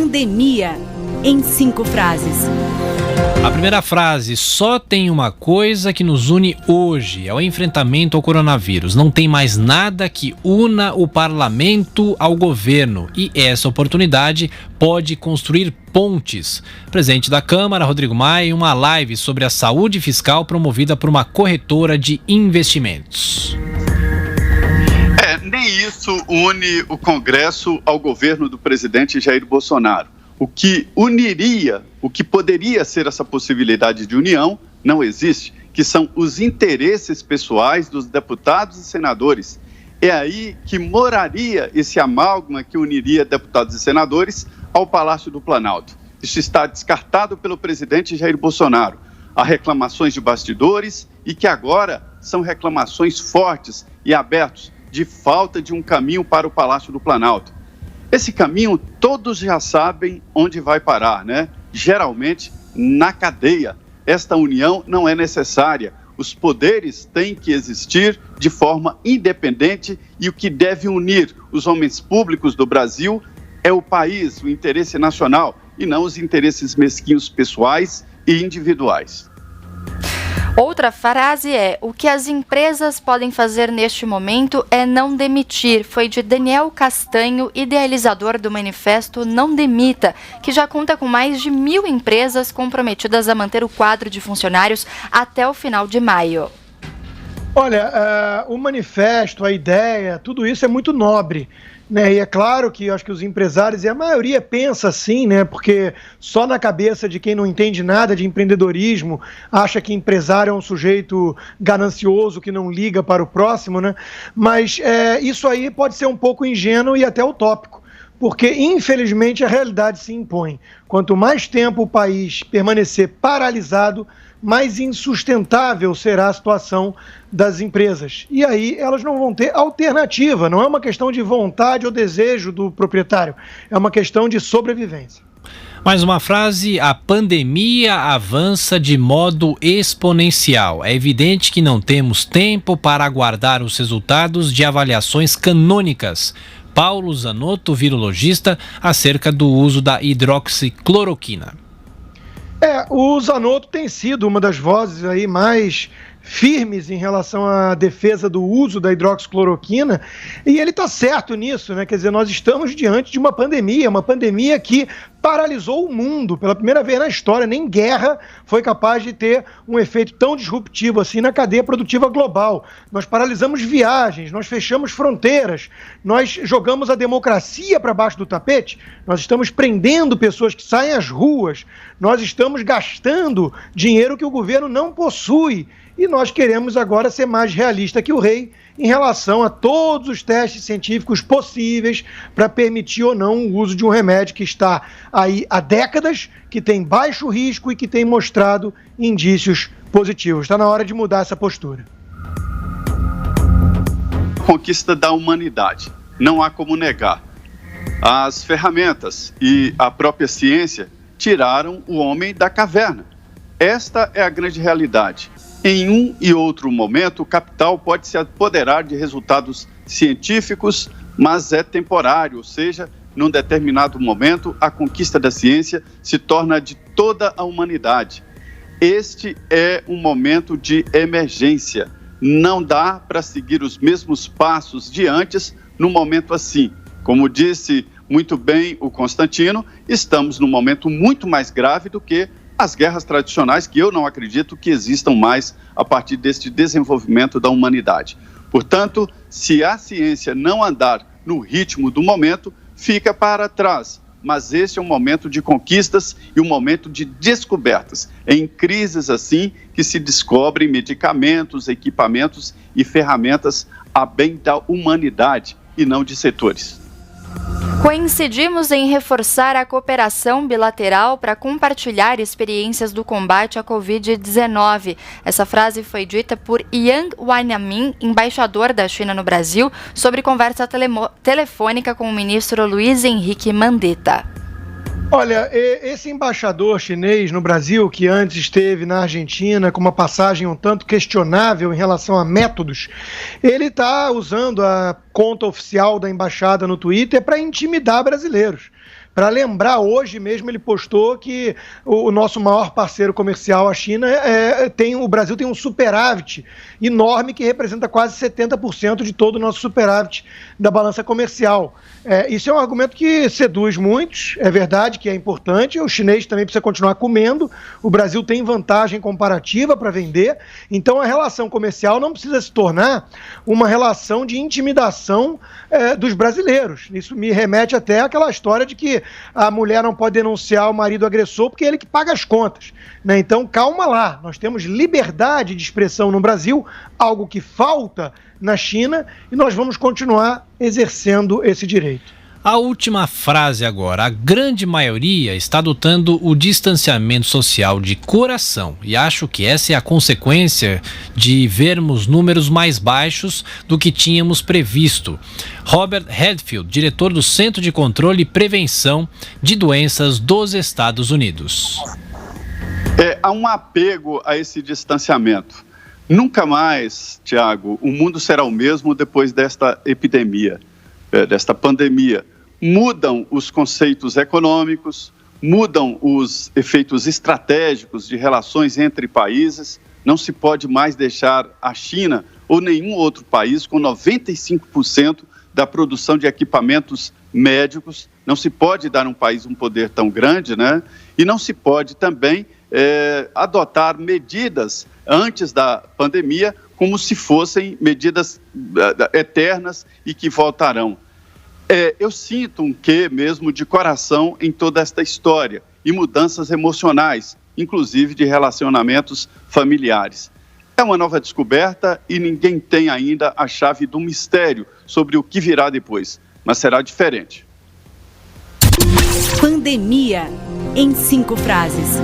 pandemia, em 5 frases. A primeira frase: só tem uma coisa que nos une hoje, é o enfrentamento ao coronavírus. Não tem mais nada que una o parlamento ao governo e essa oportunidade pode construir pontes. Presidente da Câmara, Rodrigo Maia, em uma live sobre a saúde fiscal promovida por uma corretora de investimentos. Nem isso une o Congresso ao governo do presidente Jair Bolsonaro. O que uniria, o que poderia ser essa possibilidade de união, não existe, que são os interesses pessoais dos deputados e senadores. É aí que moraria esse amálgama que uniria deputados e senadores ao Palácio do Planalto. Isso está descartado pelo presidente Jair Bolsonaro. Há reclamações de bastidores e que agora são reclamações fortes e abertas de falta de um caminho para o Palácio do Planalto. Esse caminho todos já sabem onde vai parar, né? Geralmente na cadeia. Esta união não é necessária. Os poderes têm que existir de forma independente e o que deve unir os homens públicos do Brasil é o país, o interesse nacional e não os interesses mesquinhos pessoais e individuais. Outra frase é: o que as empresas podem fazer neste momento é não demitir. Foi de Daniel Castanho, idealizador do manifesto Não Demita, que já conta com mais de 1.000 empresas comprometidas a manter o quadro de funcionários até o final de maio. Olha, o manifesto, a ideia, tudo isso é muito nobre, né? E é claro que eu acho que os empresários, e a maioria pensa assim, né? Porque só na cabeça de quem não entende nada de empreendedorismo, acha que empresário é um sujeito ganancioso que não liga para o próximo, né? Mas isso aí pode ser um pouco ingênuo e até utópico, porque infelizmente a realidade se impõe. Quanto mais tempo o país permanecer paralisado, mais insustentável será a situação das empresas. E aí elas não vão ter alternativa, não é uma questão de vontade ou desejo do proprietário, é uma questão de sobrevivência. Mais uma frase: a pandemia avança de modo exponencial. É evidente que não temos tempo para aguardar os resultados de avaliações canônicas. Paulo Zanotto, virologista, acerca do uso da hidroxicloroquina. O Zanotto tem sido uma das vozes aí mais firmes em relação à defesa do uso da hidroxicloroquina, e ele está certo nisso, né? Quer dizer, nós estamos diante de uma pandemia que paralisou o mundo. Pela primeira vez na história, nem guerra foi capaz de ter um efeito tão disruptivo assim na cadeia produtiva global. Nós paralisamos viagens, nós fechamos fronteiras, nós jogamos a democracia para baixo do tapete, nós estamos prendendo pessoas que saem às ruas, nós estamos gastando dinheiro que o governo não possui. E nós queremos agora ser mais realista que o rei em relação a todos os testes científicos possíveis para permitir ou não o uso de um remédio que está aí há décadas, que tem baixo risco e que tem mostrado indícios positivos. Está na hora de mudar essa postura. Conquista da humanidade. Não há como negar. As ferramentas e a própria ciência tiraram o homem da caverna. Esta é a grande realidade. Em um e outro momento, o capital pode se apoderar de resultados científicos, mas é temporário, ou seja, num determinado momento, a conquista da ciência se torna de toda a humanidade. Este é um momento de emergência. Não dá para seguir os mesmos passos de antes num momento assim. Como disse muito bem o Constantino, estamos num momento muito mais grave do que as guerras tradicionais, que eu não acredito que existam mais a partir deste desenvolvimento da humanidade. Portanto, se a ciência não andar no ritmo do momento, fica para trás. Mas esse é um momento de conquistas e um momento de descobertas. É em crises assim que se descobrem medicamentos, equipamentos e ferramentas a bem da humanidade e não de setores. Coincidimos em reforçar a cooperação bilateral para compartilhar experiências do combate à Covid-19. Essa frase foi dita por Yang Wanyamin, embaixador da China no Brasil, sobre conversa telefônica com o ministro Luiz Henrique Mandetta. Olha, esse embaixador chinês no Brasil, que antes esteve na Argentina com uma passagem um tanto questionável em relação a métodos, ele está usando a conta oficial da embaixada no Twitter para intimidar brasileiros. Para lembrar, hoje mesmo ele postou que o nosso maior parceiro comercial, a China, o Brasil tem um superávit enorme que representa quase 70% de todo o nosso superávit da balança comercial. Isso é um argumento que seduz muitos, é verdade que é importante, o chinês também precisa continuar comendo, o Brasil tem vantagem comparativa para vender, então a relação comercial não precisa se tornar uma relação de intimidação dos brasileiros. Isso me remete até àquela história de que a mulher não pode denunciar o marido agressor porque é ele que paga as contas, né? Então calma lá, nós temos liberdade de expressão no Brasil, algo que falta na China, e nós vamos continuar exercendo esse direito. A última frase agora. A grande maioria está adotando o distanciamento social de coração e acho que essa é a consequência de vermos números mais baixos do que tínhamos previsto. Robert Redfield, diretor do Centro de Controle e Prevenção de Doenças dos Estados Unidos. Há um apego a esse distanciamento. Nunca mais, Tiago, o mundo será o mesmo depois desta epidemia, desta pandemia. Mudam os conceitos econômicos, mudam os efeitos estratégicos de relações entre países. Não se pode mais deixar a China ou nenhum outro país com 95% da produção de equipamentos médicos. Não se pode dar a um país um poder tão grande, né? E não se pode também adotar medidas antes da pandemia como se fossem medidas eternas e que voltarão. Eu sinto um quê mesmo de coração em toda esta história e mudanças emocionais, inclusive de relacionamentos familiares. É uma nova descoberta e ninguém tem ainda a chave do mistério sobre o que virá depois, mas será diferente. Pandemia, em 5 frases.